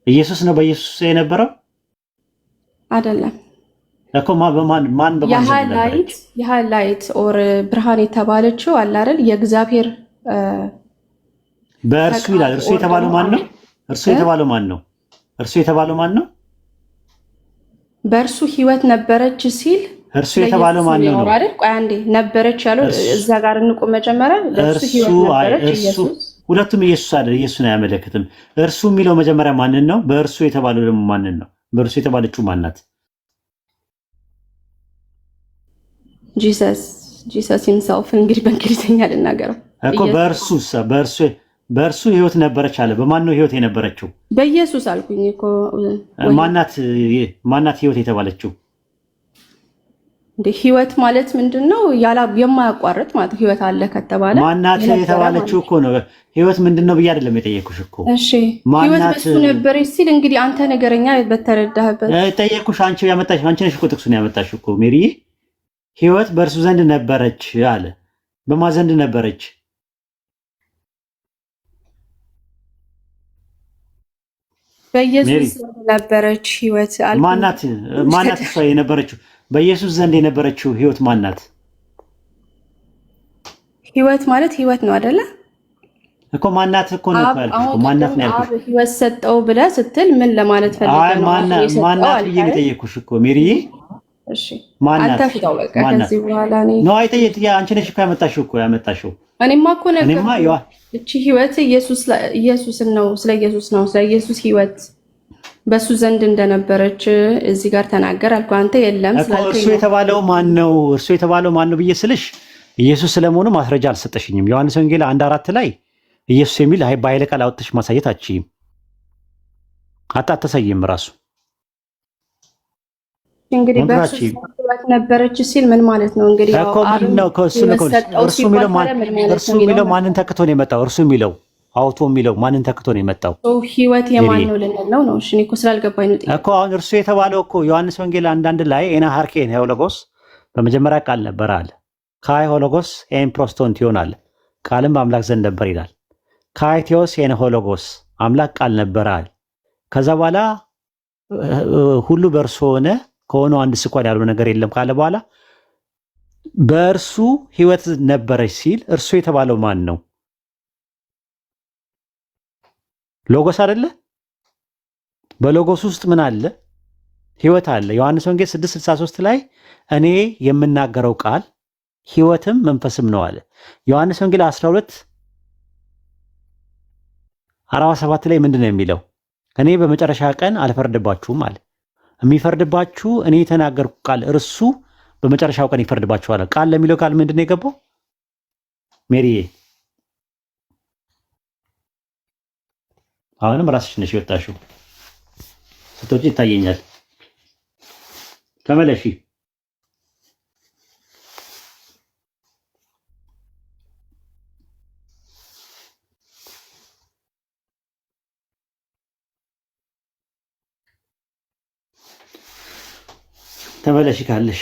Speaker 1: ኢየሱስ ነው በኢየሱስ የነበረው
Speaker 2: አይደለም
Speaker 1: እኮ በማን ዘንድ ነበረች?
Speaker 2: ላይት ኦር ብርሃን የተባለችው አለ አይደል? የእግዚአብሔር
Speaker 1: በእርሱ ይላል። እርሱ የተባለው ማን ነው? እርሱ የተባለው ማን ነው? እርሱ የተባለው ማን ነው?
Speaker 2: በእርሱ ሕይወት ነበረች ሲል
Speaker 1: እርሱ የተባለው ማን ነው?
Speaker 2: አይደል? ቆይ አንዴ ነበረች ያለው እዛ ጋር እንቆም መጀመሪያ። በእርሱ ሕይወት ነበረች ኢየሱስ።
Speaker 1: ሁለቱም ኢየሱስ አይደል? ኢየሱስን አያመለክትም። እርሱ የሚለው መጀመሪያ ማንን ነው? በእርሱ የተባለው ደግሞ ማንን ነው? በእርሱ የተባለችው ማናት?
Speaker 2: ጂሰስ ሂምሰልፍ። እንግዲህ በእንግሊዝኛ ልናገረው
Speaker 1: እኮ በእርሱ ሕይወት ነበረች አለ። በማን ነው ሕይወት የነበረችው?
Speaker 2: በኢየሱስ አልኩኝ እኮ።
Speaker 1: ማናት ሕይወት የተባለችው?
Speaker 2: እንደ ሕይወት ማለት ምንድነው? የማያቋርጥ ማለት ሕይወት አለ ከተባለ
Speaker 1: ማናት የተባለችው እኮ ነው። ሕይወት ምንድነው ብዬ አይደለም የጠየኩሽ እኮ።
Speaker 2: እሺ ሕይወት በሱ ነበረች ሲል እንግዲህ አንተ ነገረኛ በተረዳህበት
Speaker 1: ጠየኩሽ። አንቺ ነሽ እኮ ጥቅሱን ያመጣሽ እኮ ሜሪ። ሕይወት በእርሱ ዘንድ ነበረች አለ። በማን ዘንድ ነበረች?
Speaker 2: በኢየሱስ ዘንድ ነበረች ሕይወት አለ።
Speaker 1: ማናት እሷ የነበረችው? በኢየሱስ ዘንድ የነበረችው ሕይወት ማናት?
Speaker 2: ሕይወት ማለት ሕይወት ነው አይደለ
Speaker 1: እኮ። ማናት እኮ ነው ያልኩሽ። ማናት ነው ያልኩሽ።
Speaker 2: ሕይወት ሰጠው ብለህ ስትል ምን ለማለት ፈልገህ ነው?
Speaker 1: ማናት ብዬ የጠየኩሽ እኮ ሜሪዬ።
Speaker 2: እሺ አንተ ፍታው በቃ። ከዚህ በኋላ
Speaker 1: ነው አይጠየቅ። አንቺ ነሽ እኮ ያመጣሽው።
Speaker 2: እኔማ እኮ ነገር እቺ ሕይወት ኢየሱስ ነው። ስለ ኢየሱስ ነው። ስለ ኢየሱስ ሕይወት በሱ ዘንድ እንደነበረች እዚህ ጋር ተናገር አልኩ። አንተ የለም
Speaker 1: ስላልከኝ እርሱ የተባለው ማን ነው? እርሱ የተባለው ማን ነው ብዬ ስልሽ ኢየሱስ ስለመሆኑ ማስረጃ አልሰጠሽኝም። ዮሐንስ ወንጌል 1:4 ላይ ኢየሱስ የሚል በኃይለ ቃል አውጥተሽ ማሳየት አትችይም። አታሳይም ራሱ
Speaker 2: እንግዲህ በሱ ዘንድ ነበረች ሲል ምን ማለት ነው? እንግዲህ ያው
Speaker 1: እርሱ የሚለው ማንን ተክቶ ነው የመጣው? እርሱ የሚለው አውቶ የሚለው ማንን ተክቶ ነው የመጣው?
Speaker 2: ህይወት የማን ነው ልንል ነው ነው? እሺ እኔ እኮ ስላልገባኝ ነው
Speaker 1: እኮ አሁን እርሱ የተባለው እኮ ዮሐንስ ወንጌል 1:1 ላይ ኤና ሃርኬን ሆሎጎስ በመጀመሪያ ቃል ነበር አለ። ካይ ሆሎጎስ ኤን ፕሮስቶን ይሆናል ቃልም አምላክ ዘንድ ነበር ይላል። ካይ ቴዎስ ኤን ሆሎጎስ አምላክ ቃል ነበር አለ። ከዛ በኋላ ሁሉ በእርሱ ሆነ ከሆነው አንድ ስኳድ ያለው ነገር የለም ካለ በኋላ በእርሱ ህይወት ነበረች ሲል እርሱ የተባለው ማን ነው? ሎጎስ አይደለ? በሎጎስ ውስጥ ምን አለ? ህይወት አለ። ዮሐንስ ወንጌል 6:63 ላይ እኔ የምናገረው ቃል ህይወትም መንፈስም ነው አለ። ዮሐንስ ወንጌል 12:47 ላይ ምንድን ነው የሚለው? እኔ በመጨረሻ ቀን አልፈርድባችሁም አለ። የሚፈርድባችሁ እኔ የተናገርኩ ቃል እርሱ በመጨረሻው ቀን ይፈርድባችኋል። ቃል ለሚለው ቃል ምንድን ነው የገባው? ሜሪዬ አሁንም ራስሽ ነሽ የወጣሽው። ስትወጪ ይታየኛል። ተመለሺ። ተመለሺ ካለሽ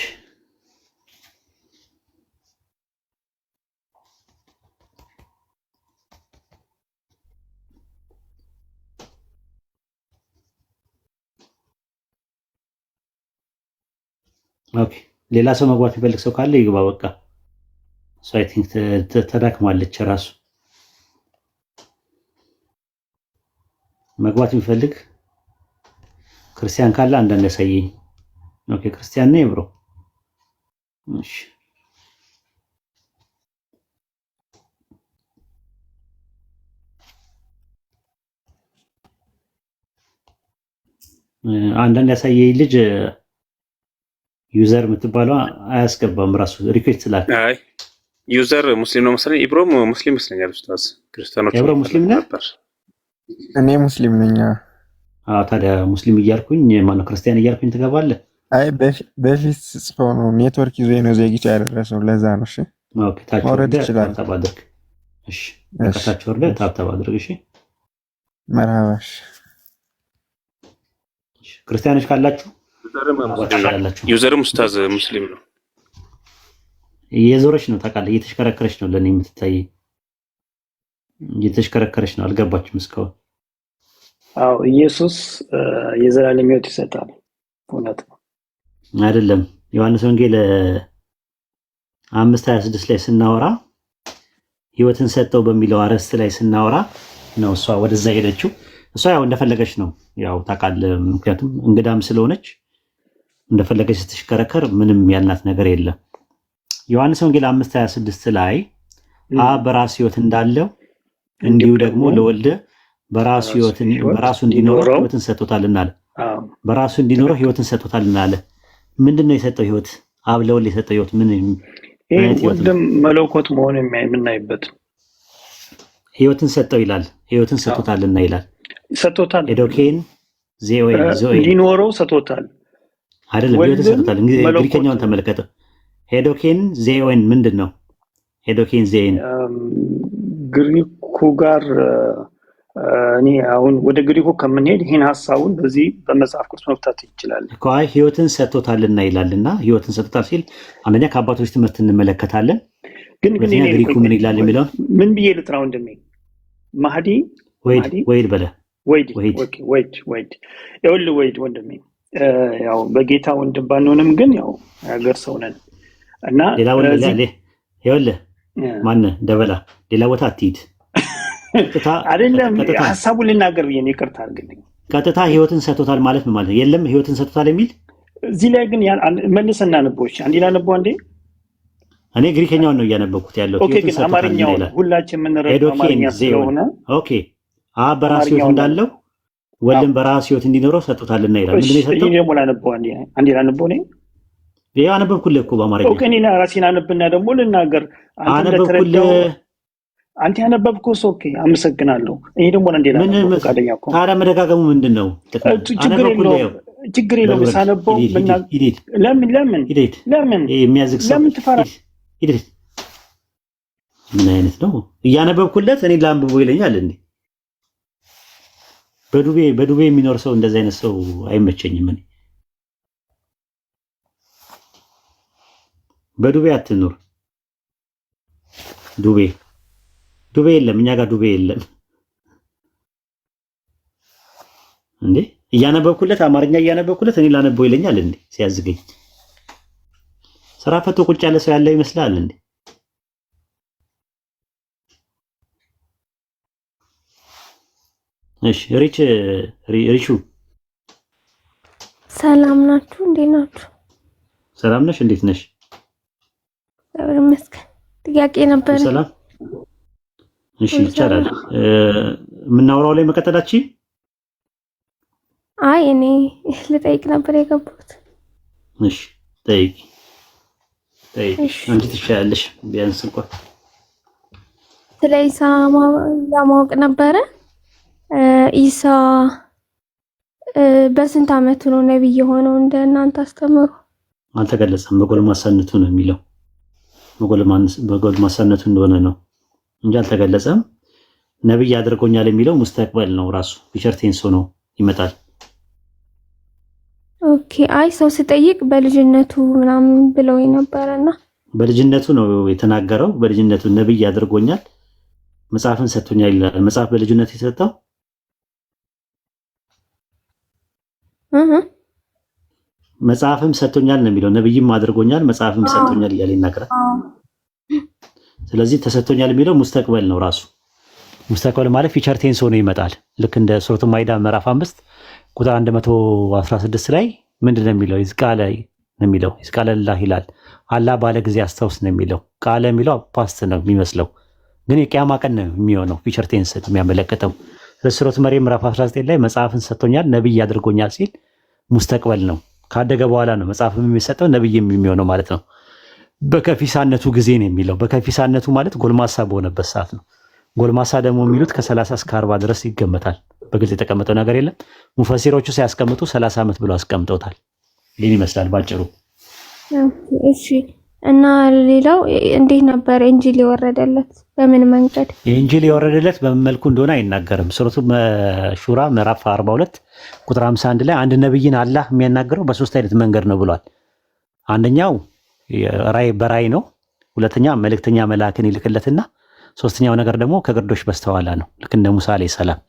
Speaker 1: ኦኬ። ሌላ ሰው መግባት የሚፈልግ ሰው ካለ ይግባ። በቃ እሱ አይ ቲንክ ተዳክማለች። ራሱ መግባት የሚፈልግ ክርስቲያን ካለ አንዳንድ ያሳየኝ። ኦኬ ክርስቲያን ነኝ ብሮ። እሺ አንዳንድ ያሳየኝ ልጅ ዩዘር የምትባለው አያስገባም። ራሱ ሪኩዌስት ላክ።
Speaker 3: አይ ዩዘር ሙስሊም ነው መሰለኝ። ኢብሮ ሙስሊም ይመስለኛል። ኡስታዝ ክርስቲያኖች
Speaker 1: ኢብሮ ሙስሊም ነበር።
Speaker 5: እኔ ሙስሊም ነኝ።
Speaker 1: አዎ ታዲያ ሙስሊም እያልኩኝ ማነው ክርስቲያን እያልኩኝ ትገባለህ?
Speaker 5: አይ በፊት ጽፈው ነው ኔትወርክ ይዞ ነው ዘግይቶ ያደረሰው ለዛ ነው። እሺ
Speaker 1: ኦኬ ታች ወርደ ታብታብ አድርግ። እሺ ታች ወርደ ታብታብ አድርግ። እሺ
Speaker 5: መርሃባሽ
Speaker 1: ክርስቲያኖች ካላችሁ
Speaker 3: ዩዘርም ኡስታዝ ሙስሊም ነው።
Speaker 1: እየዞረች ነው ታውቃለህ፣ እየተሽከረከረች ነው። ለኔ የምትታይ እየተሽከረከረች ነው። አልገባችም እስካሁን።
Speaker 6: አዎ ኢየሱስ የዘላለም ሕይወት ይሰጣል። እውነት ነው
Speaker 1: አይደለም? ዮሐንስ ወንጌል 5:26 ላይ ስናወራ ሕይወትን ሰጠው በሚለው አርዕስት ላይ ስናወራ ነው እሷ ወደዛ ሄደችው። እሷ ያው እንደፈለገች ነው ያው ታውቃለህ፣ ምክንያቱም እንግዳም ስለሆነች እንደፈለገች ስትሽከረከር ምንም ያልናት ነገር የለም። ዮሐንስ ወንጌል 5:26 ላይ አብ በራሱ ሕይወት እንዳለው እንዲሁ ደግሞ ለወልድ በራሱ እንዲኖረው ሕይወትን ሰጥቶታልና አለ። በራሱ እንዲኖረው ሕይወትን ሰጥቶታልና አለ። ምንድነው የሰጠው ሕይወት? አብ ለወልድ የሰጠው ሕይወት ምን
Speaker 6: ይሄ ወልድም መለኮት መሆን የምናይበት
Speaker 1: ሕይወትን ሰጠው ይላል። ሕይወትን ሰጥቶታልና ይላል።
Speaker 6: ሰጥቶታል
Speaker 1: ኤዶኬን ዜኦይ
Speaker 6: እንዲኖረው ሰጥቶታል
Speaker 1: አይደለም? ሕይወትን ሰጥቶታል። ግሪከኛውን ተመልከተ። ሄዶኬን ዜኦን ምንድን ነው? ሄዶኬን ዜን
Speaker 6: ግሪኩ ጋር እኔ አሁን ወደ ግሪኩ ከምንሄድ ይህን ሀሳቡን በዚህ በመጽሐፍ ቅዱስ መፍታት ይችላል
Speaker 1: እኮ። አይ ሕይወትን ሰጥቶታልና ይላልና ሕይወትን ሰጥቶታል ሲል አንደኛ ከአባቶች ትምህርት እንመለከታለን።
Speaker 6: ግን
Speaker 1: ግሪኩ ምን ይላል የሚለው
Speaker 6: ምን ብዬ ልጥራው? እንደሚ ማህዲ
Speaker 1: ወይድ በለ
Speaker 6: ወይድ ወንድሜ ያው በጌታ ወንድም ባንሆንም ግን ያው ሀገር ሰው ነን እና
Speaker 1: ሌላ ወንድ ይኸውልህ ማነህ ደበላ ሌላ ቦታ አትሂድ።
Speaker 6: አይደለም ሐሳቡን ልናገር ብዬ ነው። ይቅርታ አድርግልኝ።
Speaker 1: ቀጥታ ሕይወትን ሰጥቶታል ማለት ነው ማለት የለም። ሕይወትን ሰጥቶታል የሚል
Speaker 6: እዚህ ላይ ግን መልሰና አንቦሽ አንዴ ላነበው አንዴ።
Speaker 1: እኔ ግሪከኛውን ነው እያነበብኩት ያለው።
Speaker 6: ኦኬ ግን አማርኛው ሁላችን የምንረዳው አማርኛ ስለሆነ
Speaker 1: ኦኬ አብ በራሱ ሕይወት እንዳለው ወልድን በራሱ ሕይወት እንዲኖረው ሰጥቶታልና ይላል። ምንድን ነው የሰጠው?
Speaker 6: እኔ ደግሞ ላነበው አንዴ ላነበው ነው።
Speaker 1: ይሄ አነበብኩልህ እኮ በአማርኛ።
Speaker 6: ኦኬ እኔ ራሴን አነብና ደግሞ ልናገር።
Speaker 1: አነበብኩልህ።
Speaker 6: አንተ ያነበብከው ኦኬ፣ አመሰግናለሁ። ይሄ ደግሞ አንዴ ላነበው ፈቃደኛ እኮ።
Speaker 1: ታዲያ መደጋገሙ ምንድን ነው?
Speaker 6: ችግር የለውም ሳነበው ለምን
Speaker 1: የሚያዝግ ሰው
Speaker 6: ለምን ትፈራ?
Speaker 1: ምን አይነት ነው? እያነበብኩለት እኔ ላንብቦ ይለኛል እንዴ? በዱቤ የሚኖር ሰው እንደዚህ አይነት ሰው አይመቸኝም። እኔ በዱቤ አትኖር። ዱቤ የለም፣ እኛ ጋር ዱቤ የለም እንዴ? እያነበብኩለት አማርኛ እያነበብኩለት እኔ ላነበው ይለኛል እንዴ? ሲያዝገኝ ስራ ፈቶ ቁጭ ያለ ሰው ያለ ይመስላል እንዴ? እሺ ሪቹ
Speaker 7: ሰላም ናችሁ? እንዴት ናችሁ?
Speaker 1: ሰላም ነሽ? እንዴት ነሽ?
Speaker 7: እግዚአብሔር ይመስገን። ጥያቄ ነበር።
Speaker 1: ሰላም። እሺ ይቻላል። የምናወራው ላይ መቀጠላችን?
Speaker 7: አይ እኔ ልጠይቅ ነበር የገባሁት።
Speaker 1: እሺ ጠይቂ። አንቺ ትሻላለሽ ቢያንስ እንኳን
Speaker 7: ስለ ኢሳ ለማወቅ ነበረ። ኢሳ በስንት ዓመቱ ነው ነብይ የሆነው እንደ እናንተ አስተምሩ?
Speaker 1: አልተገለጸም። በጎልማሳነቱ ነው የሚለው። በጎልማሳነቱ እንደሆነ ነው እንጂ አልተገለጸም። ነብይ አድርጎኛል የሚለው ሙስተቅበል ነው፣ ራሱ ፊቸር ቴንስ ነው ይመጣል።
Speaker 7: ኦኬ። አይ ሰው ሲጠይቅ በልጅነቱ ምናምን ብለው ነበርና
Speaker 1: በልጅነቱ ነው የተናገረው። በልጅነቱ ነብይ አድርጎኛል መጽሐፍን ሰጥቶኛል ይላል። መጽሐፍ በልጅነቱ የተሰጠው መጽሐፍም ሰጥቶኛል ነው የሚለው። ነብይም አድርጎኛል መጽሐፍም ሰጥቶኛል እያለ ይናገራል። ስለዚህ ተሰጥቶኛል የሚለው ሙስተቅበል ነው ራሱ። ሙስተቅበል ማለት ፊቸር ቴንስ ሆኖ ይመጣል። ልክ እንደ ሱረቱ ማኢዳ ምዕራፍ 5 ቁጥር 116 ላይ ምንድን ነው የሚለው? ይዝቃለ ነው የሚለው። ይዝቃለላህ ይላል። አላህ ባለ ጊዜ አስታውስ ነው የሚለው። ቃለ የሚለው ፓስት ነው የሚመስለው፣ ግን የቂያማ ቀን ነው የሚሆነው ፊቸር ቴንስ የሚያመለክተው። ሱረቱ መርየም ምዕራፍ 19 ላይ መጽሐፍን ሰጥቶኛል ነብይ አድርጎኛል ሲል ሙስተቅበል ነው። ካደገ በኋላ ነው መጽሐፍም የሚሰጠው ነብይም የሚሆነው ማለት ነው። በከፊሳነቱ ጊዜ ነው የሚለው። በከፊሳነቱ ማለት ጎልማሳ በሆነበት ሰዓት ነው። ጎልማሳ ደግሞ የሚሉት ከ30 እስከ 40 ድረስ ይገመታል። በግልጽ የተቀመጠው ነገር የለም። ሙፈሲሮቹ ሲያስቀምጡ 30 ዓመት ብለው አስቀምጠውታል። ይህን ይመስላል ባጭሩ።
Speaker 7: እሺ። እና ሌላው እንዴት ነበር ኢንጂል የወረደለት? በምን መንገድ
Speaker 1: ኢንጂል የወረደለት በምን መልኩ እንደሆነ አይናገርም። ሱረቱ ሹራ ምዕራፍ 42 ቁጥር 51 ላይ አንድ ነብይን አላህ የሚያናገረው በሶስት አይነት መንገድ ነው ብሏል። አንደኛው በራእይ ነው። ሁለተኛ መልእክተኛ መልአክን ይልክለትና ሶስተኛው ነገር ደግሞ ከግርዶሽ በስተኋላ ነው፣ ልክ እንደ ሙሳ አለይሂ ሰላም።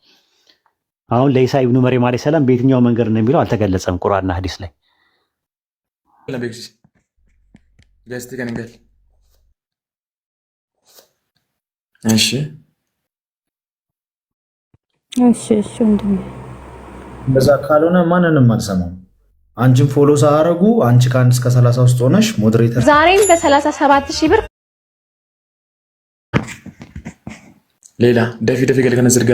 Speaker 1: አሁን ለኢሳ ኢብኑ መርየም አለይሂ ሰላም በየትኛው መንገድ ነው የሚለው አልተገለጸም ቁርአንና ሐዲስ ላይ።
Speaker 8: እሺ ወንድሜ፣ እንደዛ ካልሆነ ማንንም አልሰማም። አንቺን ፎሎ ሳያረጉ አንቺ ከ1 እስከ 30 ውስጥ ሆነሽ ሞዴሬተር
Speaker 7: ዛሬም በ37,000 ብር
Speaker 8: ሌላ ደፊ ገልገነ ዝርጋ